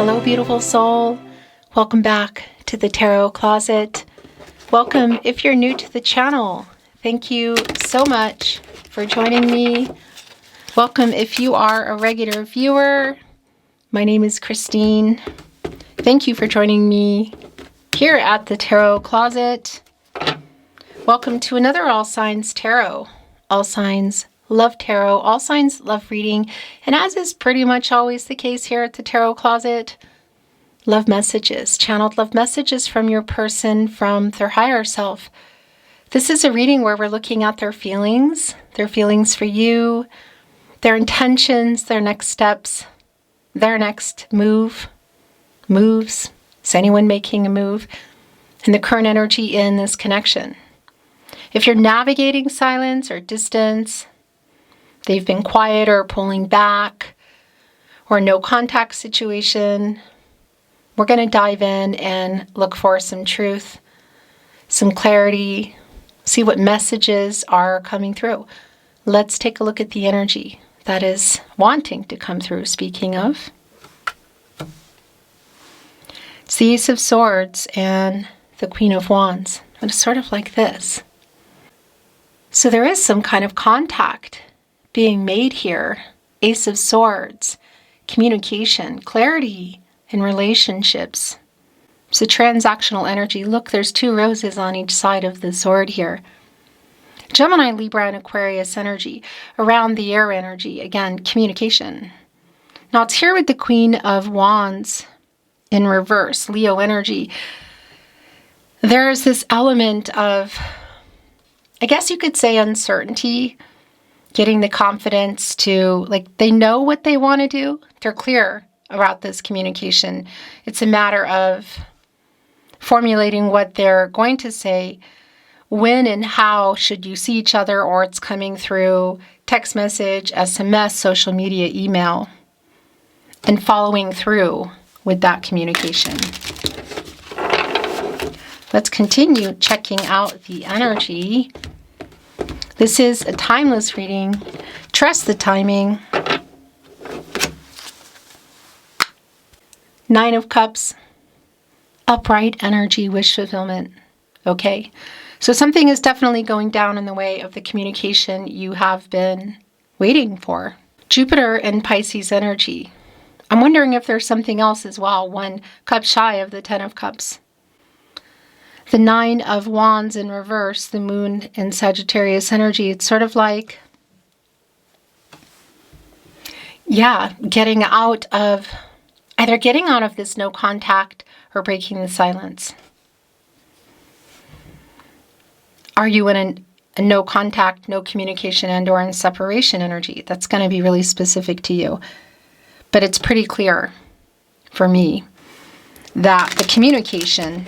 Hello, beautiful soul. Welcome back to the Tarot Closet. Welcome if you're new to the channel. Thank you so much for joining me. Welcome if you are a regular viewer. My name is Christine. Thank you for joining me here at the Tarot Closet. Welcome to another All Signs Tarot. All Signs love tarot, all signs love reading, and as is pretty much always the case here at the Tarot Closet, love messages, channeled love messages from your person, from their higher self. This is a reading where we're looking at their feelings for you, their intentions, their next steps, their next moves. Is anyone making a move? And the current energy in this connection. If you're navigating silence or distance, they've been quiet or pulling back, or no contact situation, we're going to dive in and look for some truth, some clarity, see what messages are coming through. Let's take a look at the energy that is wanting to come through. Speaking of, it's the Ace of Swords and the Queen of Wands. And it's sort of like this. So there is some kind of contact being made here. Ace of Swords, communication, clarity in relationships. It's a transactional energy. Look, there's two roses on each side of the sword here. Gemini, Libra, and Aquarius energy. Around the air energy, again, communication. Now it's here with the Queen of Wands in reverse, Leo energy. There is this element of, I guess you could say, uncertainty, getting the confidence to, they know what they want to do. They're clear about this communication. It's a matter of formulating what they're going to say, when and how should you see each other, or it's coming through text message, SMS, social media, email, and following through with that communication. Let's continue checking out the energy. This is a timeless reading. Trust the timing. Nine of Cups. Upright energy, wish fulfillment. Okay. So something is definitely going down in the way of the communication you have been waiting for. Jupiter and Pisces energy. I'm wondering if there's something else as well. 1 cup shy of the 10 of Cups. The Nine of Wands in reverse, the Moon in Sagittarius energy. It's sort of like, getting out of this no contact or breaking the silence. Are you in a no contact, no communication, and or in separation energy? That's going to be really specific to you. But it's pretty clear for me that the communication,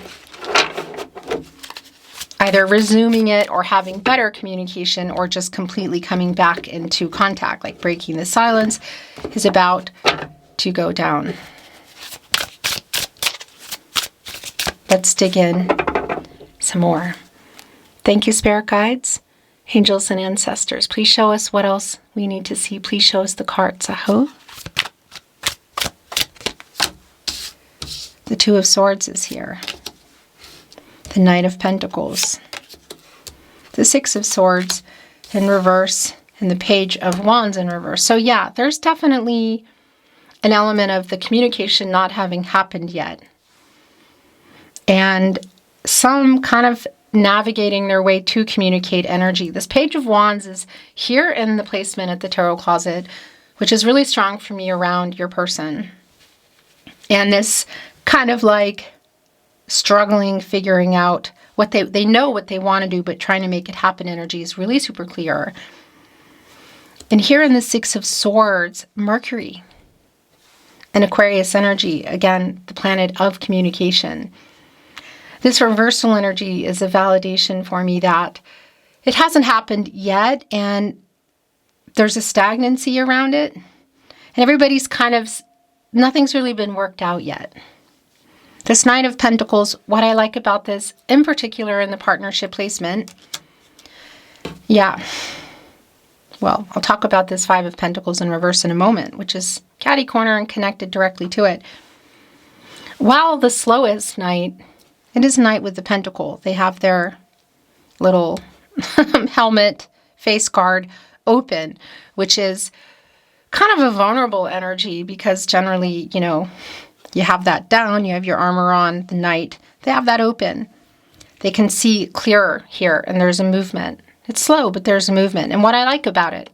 either resuming it or having better communication or just completely coming back into contact, like breaking the silence, is about to go down. Let's dig in some more. Thank you, spirit guides, angels, and ancestors. Please show us what else we need to see. Please show us the cards. Aho. The Two of Swords is here. The Knight of Pentacles, the Six of Swords in reverse, and the Page of Wands in reverse. So yeah, there's definitely an element of the communication not having happened yet. And some kind of navigating their way to communicate energy. This Page of Wands is here in the placement at the Tarot Closet, which is really strong for me around your person. And this kind of like struggling, figuring out what they know what they want to do, but trying to make it happen energy is really super clear. And here in the Six of Swords, Mercury and Aquarius energy, again, the planet of communication. This reversal energy is a validation for me that it hasn't happened yet, and there's a stagnancy around it, and everybody's nothing's really been worked out yet. This Knight of Pentacles, what I like about this, in particular in the partnership placement, well, I'll talk about this Five of Pentacles in reverse in a moment, which is catty corner and connected directly to it. While the slowest knight, it is a knight with the pentacle. They have their little helmet, face guard open, which is kind of a vulnerable energy because generally, you have that down, you have your armor on, the knight. They have that open. They can see clearer here, and there's a movement. It's slow, but there's a movement. And what I like about it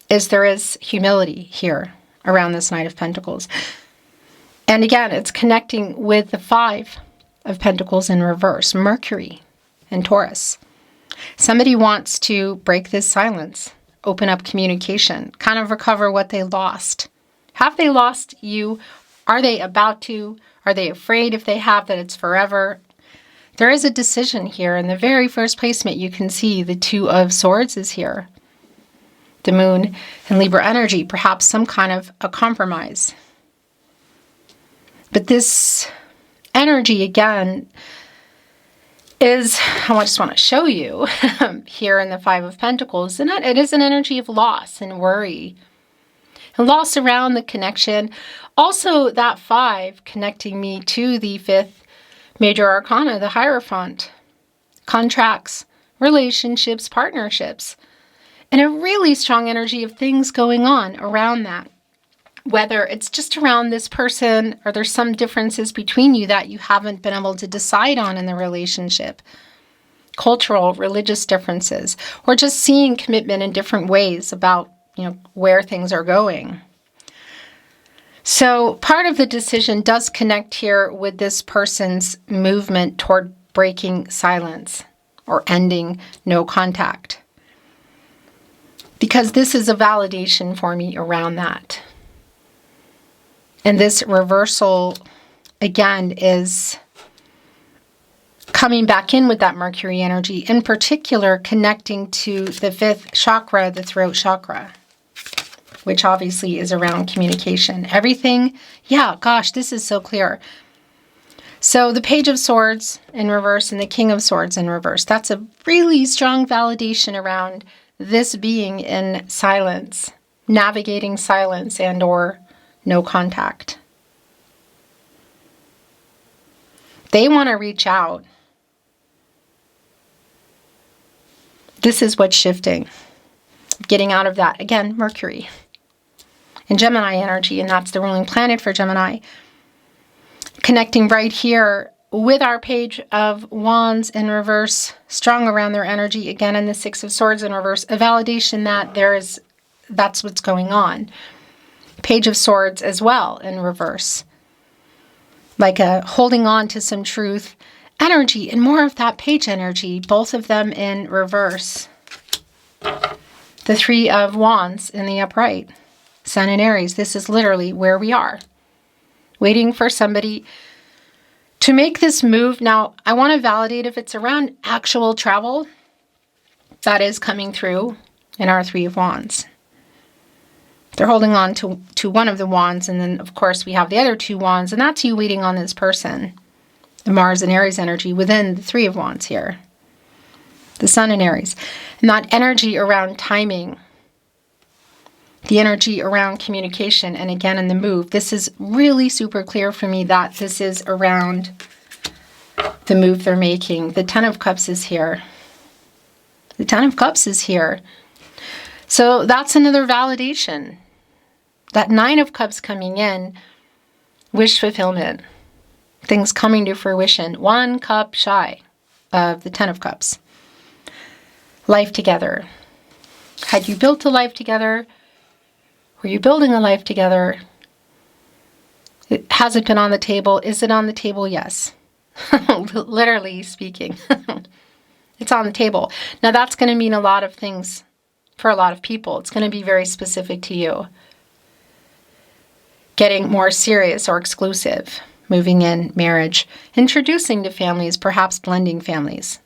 is there is humility here around this Knight of Pentacles. And again, it's connecting with the Five of Pentacles in reverse, Mercury and Taurus. Somebody wants to break this silence, open up communication, kind of recover what they lost. Have they lost you? Are they about to? Are they afraid if they have that it's forever? There is a decision here. In the very first placement, you can see the Two of Swords is here. The Moon and Libra energy, perhaps some kind of a compromise. But this energy, again, is, I just want to show you here in the Five of Pentacles, and it is an energy of loss and worry. And loss around the connection. Also, that 5 connecting me to the 5th major arcana, the Hierophant. Contracts, relationships, partnerships. And a really strong energy of things going on around that. Whether it's just around this person or there's some differences between you that you haven't been able to decide on in the relationship. Cultural, religious differences. Or just seeing commitment in different ways about where things are going. So part of the decision does connect here with this person's movement toward breaking silence or ending no contact. Because this is a validation for me around that. And this reversal, again, is coming back in with that Mercury energy, in particular connecting to the 5th chakra, the throat chakra, which obviously is around communication. Everything, this is so clear. So the Page of Swords in reverse and the King of Swords in reverse. That's a really strong validation around this being in silence, navigating silence and or no contact. They want to reach out. This is what's shifting. Getting out of that. Again, Mercury. And Gemini energy, and that's the ruling planet for Gemini. Connecting right here with our Page of Wands in reverse, strong around their energy, again in the Six of Swords in reverse, a validation that that's what's going on. Page of Swords as well in reverse. Like a holding on to some truth energy, and more of that page energy, both of them in reverse. The Three of Wands in the upright. Sun and Aries, this is literally where we are. Waiting for somebody to make this move. Now, I want to validate if it's around actual travel. That is coming through in our Three of Wands. They're holding on to one of the wands, and then, of course, we have the other 2 wands, and that's you waiting on this person. The Mars and Aries energy within the Three of Wands here. The Sun and Aries. And that energy around timing. The energy around communication, and again in the move. This is really super clear for me that this is around the move they're making. The Ten of Cups is here. The Ten of Cups is here. So that's another validation. That Nine of Cups coming in, wish fulfillment. Things coming to fruition. 1 cup shy of the Ten of Cups. Life together. Had you built a life together? Were you building a life together? Has it been on the table? Is it on the table? Yes. Literally speaking. It's on the table. Now that's going to mean a lot of things for a lot of people. It's going to be very specific to you. Getting more serious or exclusive. Moving in, marriage. Introducing to families, perhaps blending families.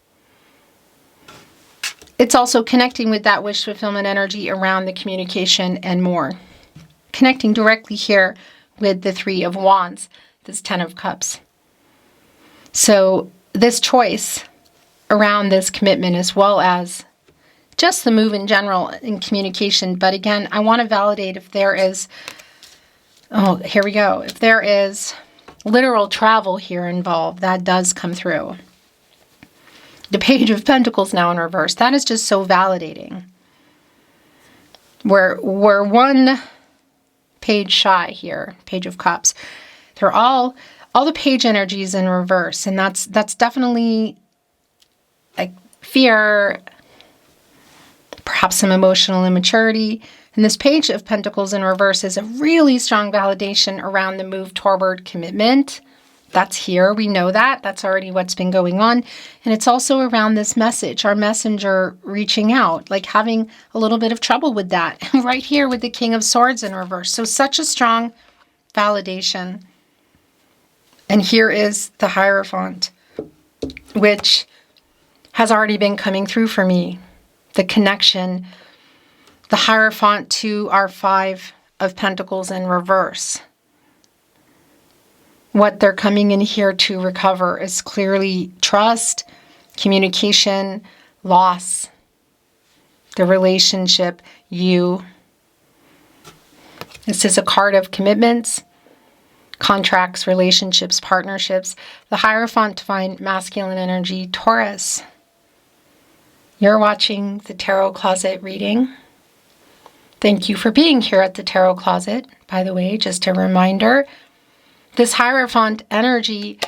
It's also connecting with that wish fulfillment energy around the communication and more. Connecting directly here with the Three of Wands, this Ten of Cups. So this choice around this commitment, as well as just the move in general in communication. But again, I want to validate if there is, here we go. If there is literal travel here involved. That does come through. The Page of Pentacles now in reverse. That is just so validating. We're one page shy here, Page of Cups. They're all the page energies in reverse, and that's definitely like fear, perhaps some emotional immaturity. And this Page of Pentacles in reverse is a really strong validation around the move toward commitment. That's here. We know that. That's already what's been going on. And it's also around this message, our messenger reaching out, like having a little bit of trouble with that. Right here with the King of Swords in reverse. So such a strong validation. And here is the Hierophant, which has already been coming through for me. The connection, the Hierophant to our Five of Pentacles in reverse. What they're coming in here to recover is clearly trust, communication, loss, the relationship, you. This is a card of commitments, contracts, relationships, partnerships. The Hierophant, divine masculine energy, Taurus. You're watching the Tarot Closet reading. Thank you for being here at the Tarot Closet. By the way, just a reminder, this Hierophant energy,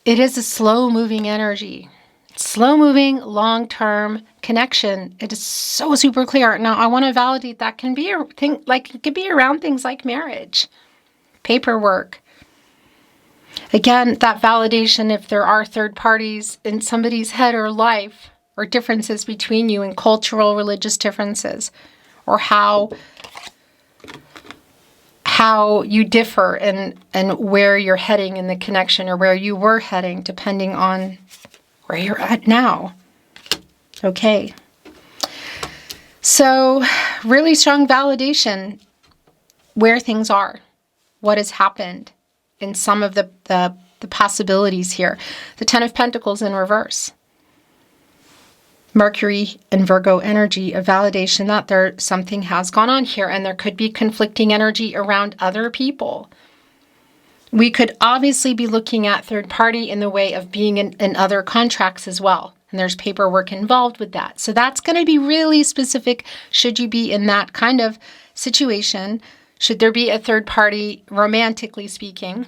it is a slow-moving energy. Slow-moving, long-term connection. It is so super clear. Now, I want to validate that can be a thing, like it could be around things like marriage, paperwork. Again, that validation if there are third parties in somebody's head or life, or differences between you and cultural, religious differences, or how you differ and where you're heading in the connection, or where you were heading, depending on where you're at now. Okay. So really strong validation where things are, what has happened in some of the possibilities here. The Ten of Pentacles in reverse. Mercury and Virgo energy, a validation that something has gone on here, and there could be conflicting energy around other people. We could obviously be looking at third party in the way of being in other contracts as well. And there's paperwork involved with that. So that's going to be really specific should you be in that kind of situation. Should there be a third party, romantically speaking.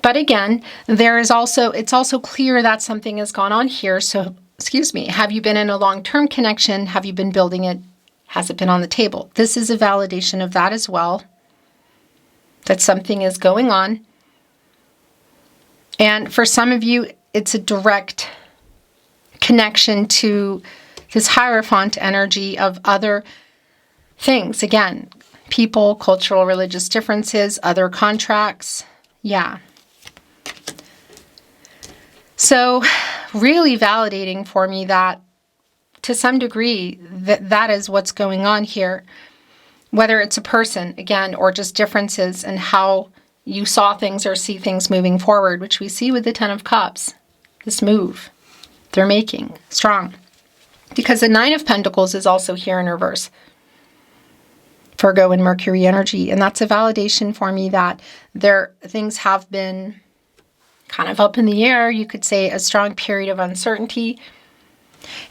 But again, it's also clear that something has gone on here. So have you been in a long-term connection? Have you been building it? Has it been on the table? This is a validation of that as well, that something is going on. And for some of you, it's a direct connection to this Hierophant energy of other things. Again, people, cultural, religious differences, other contracts. Yeah. So really validating for me that to some degree that is what's going on here, whether it's a person, again, or just differences in how you saw things or see things moving forward, which we see with the Ten of Cups, this move they're making strong. Because the Nine of Pentacles is also here in reverse. Virgo and Mercury energy. And that's a validation for me that things have been kind of up in the air, you could say a strong period of uncertainty.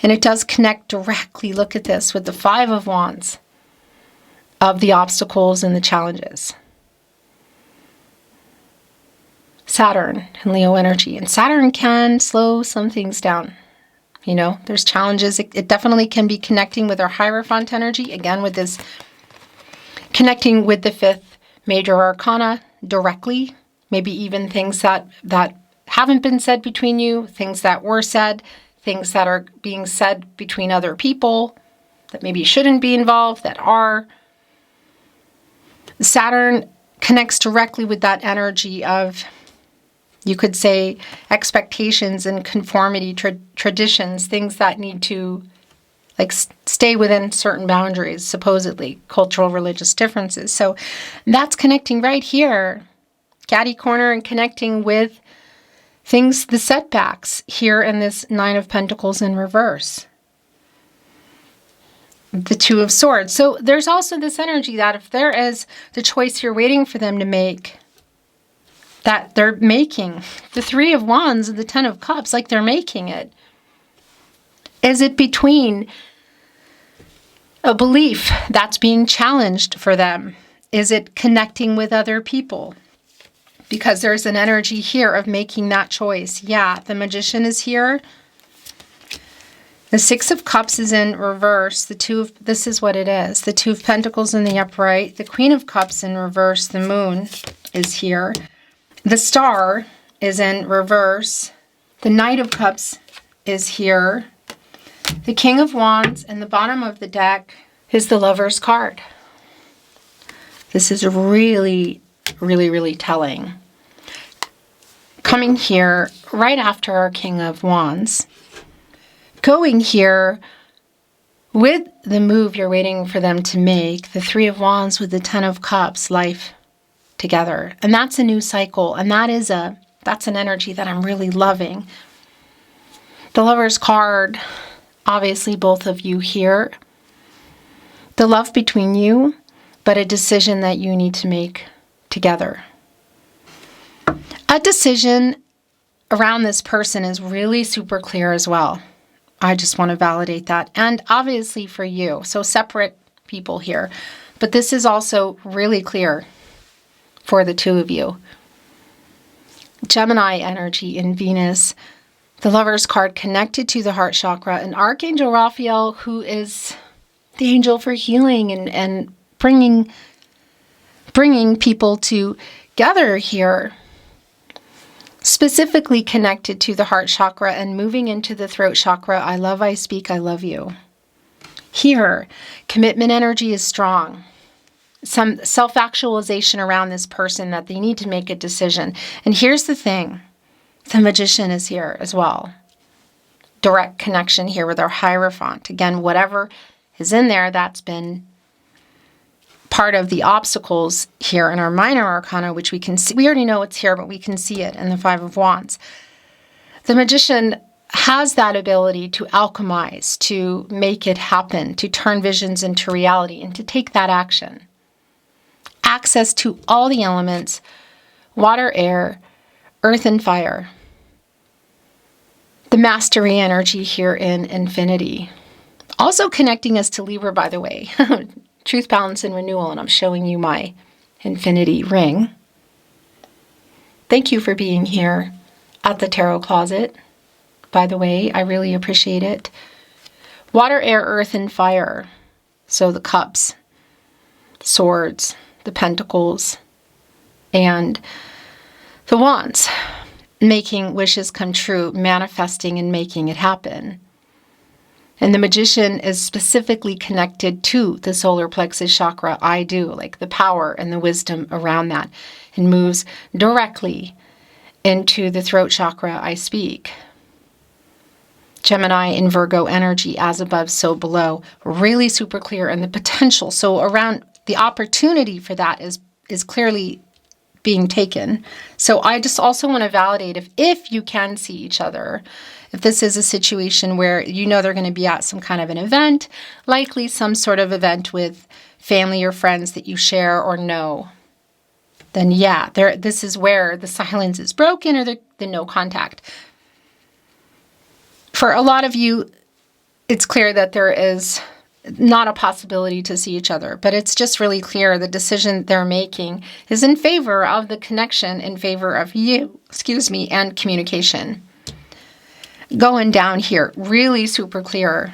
And it does connect directly, look at this, with the Five of Wands, of the obstacles and the challenges. Saturn and Leo energy. And Saturn can slow some things down. You know, there's challenges. It definitely can be connecting with our Hierophant energy, again, with this connecting with the fifth major arcana directly. Maybe even things that haven't been said between you, things that were said, things that are being said between other people that maybe shouldn't be involved, that are. Saturn connects directly with that energy of, you could say, expectations and conformity, traditions, things that need to stay within certain boundaries, supposedly, cultural, religious differences. So that's connecting right here. Catty corner and connecting with things, the setbacks here in this Nine of Pentacles in reverse. The Two of Swords. So there's also this energy that if there is the choice you're waiting for them to make, that they're making. The Three of Wands and the Ten of Cups, like they're making it. Is it between a belief that's being challenged for them? Is it connecting with other people? Because there's an energy here of making that choice. Yeah, the Magician is here. The Six of Cups is in reverse. This is what it is. The Two of Pentacles in the upright. The Queen of Cups in reverse. The Moon is here. The Star is in reverse. The Knight of Cups is here. The King of Wands, and the bottom of the deck is the Lover's card. This is really, really, really telling. Coming here right after our King of Wands. Going here with the move you're waiting for them to make, the Three of Wands with the Ten of Cups, life together. And that's a new cycle. And that's an energy that I'm really loving. The Lover's card, obviously both of you here. The love between you, but a decision that you need to make together. A decision around this person is really super clear as well. I just want to validate that. And obviously for you, so separate people here. But this is also really clear for the two of you. Gemini energy in Venus. The Lover's card connected to the heart chakra. And Archangel Raphael, who is the angel for healing and bringing people together here. Specifically connected to the heart chakra and moving into the throat chakra. I love, I speak, I love you. Here, commitment energy is strong. Some self-actualization around this person that they need to make a decision. And here's the thing. The Magician is here as well. Direct connection here with our Hierophant. Again, whatever is in there, that's been part of the obstacles here in our minor arcana, which we can see. We already know it's here, but we can see it in the Five of Wands. The Magician has that ability to alchemize, to make it happen, to turn visions into reality, and to take that action. Access to all the elements, water, air, earth, and fire. The mastery energy here in infinity. Also connecting us to Libra, by the way. Truth, balance, and renewal, and I'm showing you my infinity ring. Thank you for being here at the Tarot Closet. By the way, I really appreciate it. Water, air, earth, and fire. So the cups, swords, the pentacles, and the wands. Making wishes come true, manifesting and making it happen. And the Magician is specifically connected to the solar plexus chakra, I do, like the power and the wisdom around that, and moves directly into the throat chakra, I speak. Gemini and Virgo energy, as above, so below, really super clear, and the potential, so around the opportunity for that is clearly being taken. So I just also want to validate if you can see each other, if this is a situation where you know they're going to be at some kind of an event, likely some sort of event with family or friends that you share or know, then yeah, this is where the silence is broken or the no contact. For a lot of you, it's clear that there is not a possibility to see each other, but it's just really clear the decision they're making is in favor of the connection, in favor of you, and communication. Going down here, really super clear.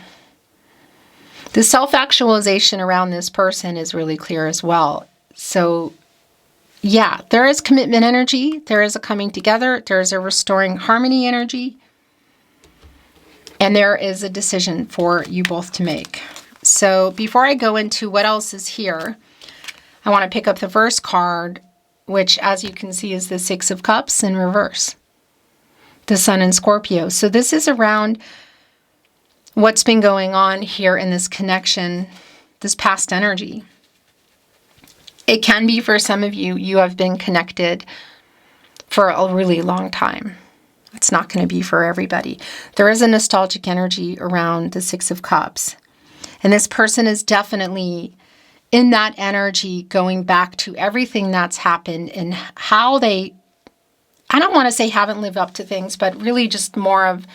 The self-actualization around this person is really clear as well. So yeah, there is commitment energy, there is a coming together, there is a restoring harmony energy, and there is a decision for you both to make. So before I go into what else is here, I want to pick up the first card, which as you can see is the Six of Cups in reverse. The Sun in Scorpio. So this is around what's been going on here in this connection, this past energy. It can be for some of you, you have been connected for a really long time. It's not going to be for everybody. There is a nostalgic energy around the Six of Cups. And this person is definitely in that energy going back to everything that's happened and how they I don't want to say haven't lived up to things, but really just more of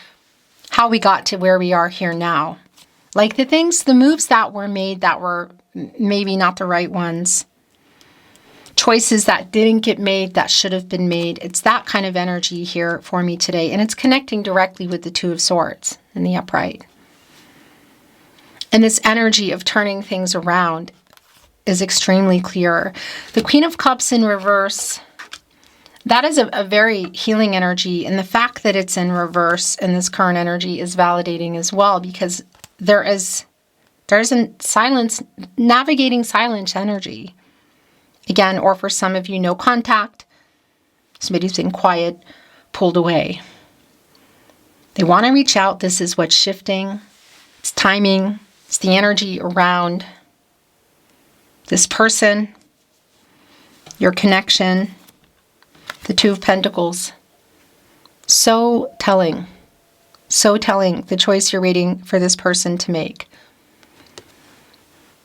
how we got to where we are here now. Like the moves that were made that were maybe not the right ones. Choices that didn't get made that should have been made. It's that kind of energy here for me today. And it's connecting directly with the Two of Swords in the upright. And this energy of turning things around is extremely clear. The Queen of Cups in reverse, that is a very healing energy. And the fact that it's in reverse in this current energy is validating as well, because there's a silence, navigating silence energy. Again, or for some of you, no contact. Somebody's been quiet, pulled away. They want to reach out. This is what's shifting. It's timing. It's the energy around this person, your connection, the Two of Pentacles. So telling. So telling, the choice you're waiting for this person to make.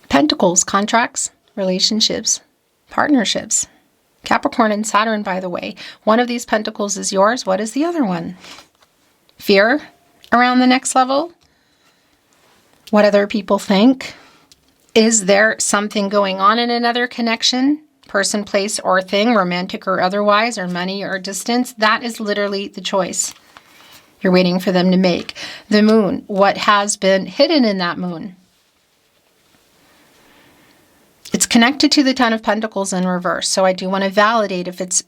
Pentacles, contracts, relationships, partnerships. Capricorn and Saturn, by the way. One of these pentacles is yours. What is the other one? Fear around the next level? What other people think? Is there something going on in another connection? Person, place, or thing, romantic or otherwise, or money or distance? That is literally the choice you're waiting for them to make. The moon. What has been hidden in that moon? It's connected to the Ten of Pentacles in reverse. So I do want to validate if it's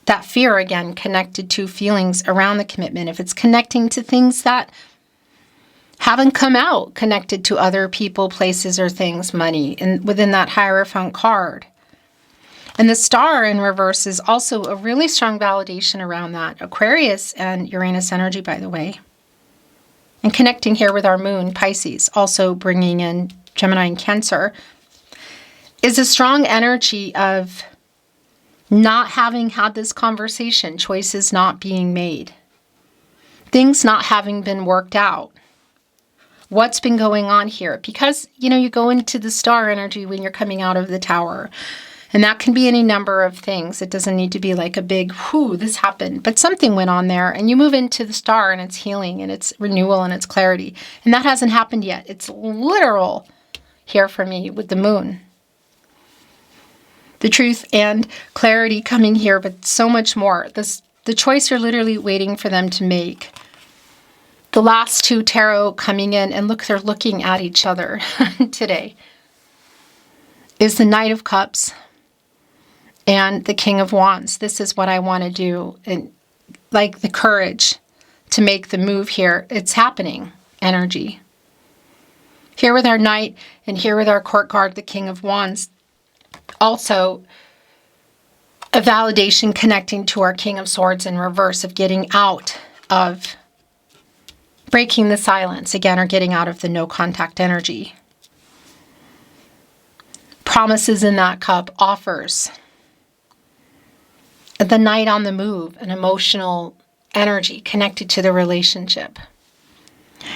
that fear again connected to feelings around the commitment. If it's connecting to things that haven't come out, connected to other people, places, or things, money, and within that Hierophant card. And the Star in reverse is also a really strong validation around that. Aquarius and Uranus energy, by the way. And connecting here with our moon, Pisces, also bringing in Gemini and Cancer, is a strong energy of not having had this conversation, choices not being made, things not having been worked out. What's been going on here? Because, you go into the Star energy when you're coming out of the Tower. And that can be any number of things. It doesn't need to be like a big, whoo, this happened. But something went on there. And you move into the Star and it's healing and it's renewal and it's clarity. And that hasn't happened yet. It's literal here for me with the moon. The truth and clarity coming here, but so much more. The choice you're literally waiting for them to make. The last two tarot coming in, and look, they're looking at each other today, is the Knight of Cups and the King of Wands. This is what I want to do. And like the courage to make the move here. It's happening. Energy. Here with our Knight and here with our Court card, the King of Wands. Also, a validation connecting to our King of Swords in reverse of getting out of breaking the silence again, or getting out of the no contact energy. Promises in that cup, offers. The Knight on the move, an emotional energy connected to the relationship.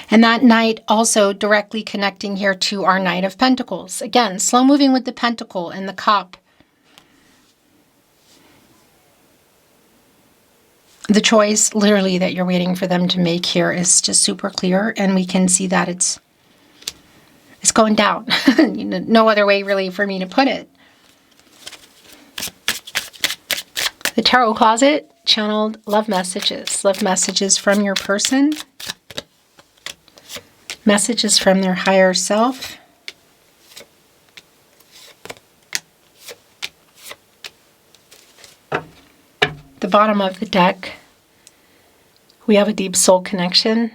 And that Knight also directly connecting here to our Knight of Pentacles. Again, slow moving with the Pentacle and the cup. The choice literally that you're waiting for them to make here is just super clear. And we can see that it's going down. No other way really for me to put it. The Tarot Closet channeled love messages. Love messages from your person. Messages from their higher self. The bottom of the deck, we have a deep soul connection.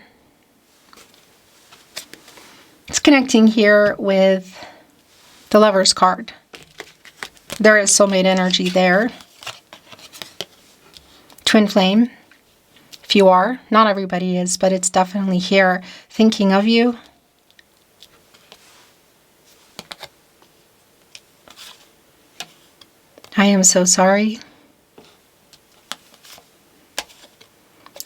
It's connecting here with the Lover's card. There is soulmate energy there. Twin flame. If you are, not everybody is, but it's definitely here, thinking of you. I am so sorry.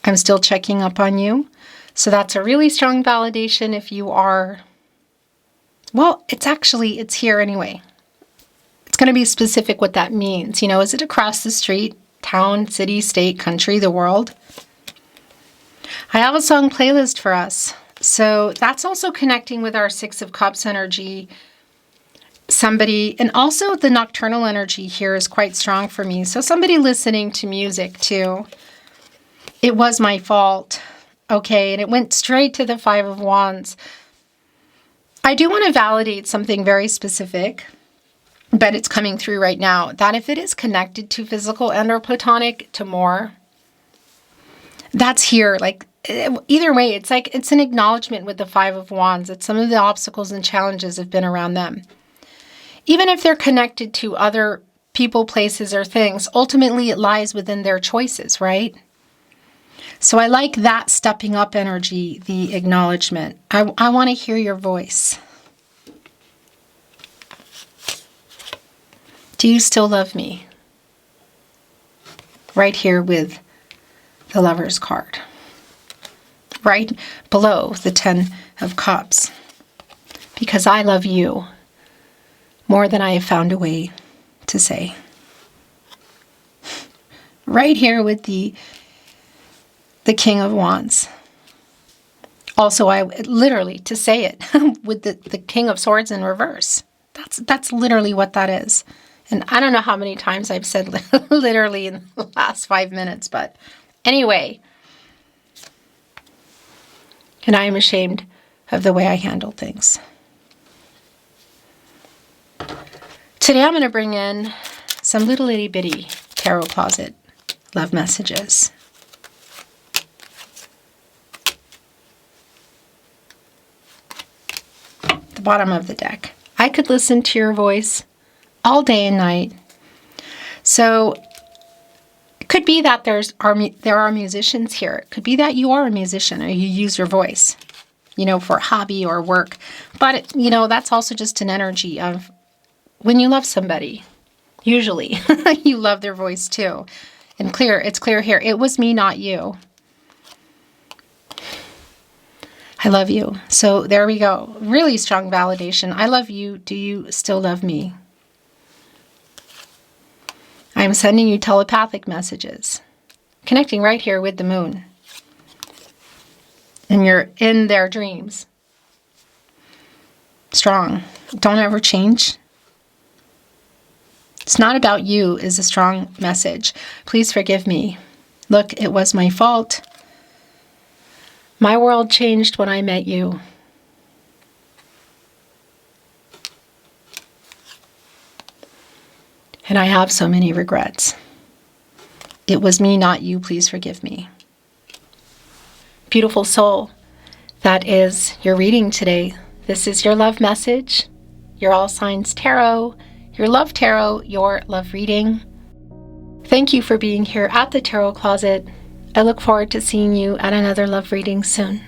I'm still checking up on you. So that's a really strong validation if you are, well, it's here anyway. It's going to be specific what that means. Is it across the street? town, city, state, country, the world. I have a song playlist for us. So that's also connecting with our Six of Cups energy. Somebody, and also the nocturnal energy here is quite strong for me. So somebody listening to music too. It was my fault. Okay, and it went straight to the Five of Wands. I do want to validate something very specific, but it's coming through right now, that if it is connected to physical and or platonic to more, that's here. Like either way, it's like it's an acknowledgement with the Five of Wands that some of the obstacles and challenges have been around them. Even if they're connected to other people, places, or things, ultimately it lies within their choices, right? So I like that stepping up energy, the acknowledgement. I want to hear your voice. Do you still love me? Right here with the Lover's card. Right below the Ten of Cups. Because I love you more than I have found a way to say. Right here with the King of Wands. Also, I literally, to say it, with the King of Swords in reverse. That's literally what that is. And I don't know how many times I've said literally in the last 5 minutes, but anyway. And I am ashamed of the way I handle things. Today I'm going to bring in some little itty bitty tarot closet love messages. The bottom of the deck. I could listen to your voice all day and night. So it could be that there are musicians here. It could be that you are a musician or you use your voice, for hobby or work. But, that's also just an energy of when you love somebody, usually you love their voice too. And it's clear here. It was me, not you. I love you. So there we go. Really strong validation. I love you. Do you still love me? I am sending you telepathic messages. Connecting right here with the moon. And you're in their dreams. Strong. Don't ever change. It's not about you is a strong message. Please forgive me. Look, it was my fault. My world changed when I met you. And I have so many regrets. It was me, not you. Please forgive me. Beautiful soul, that is your reading today. This is your love message, your All Signs Tarot, your Love Tarot, your love reading. Thank you for being here at the Tarot Closet. I look forward to seeing you at another love reading soon.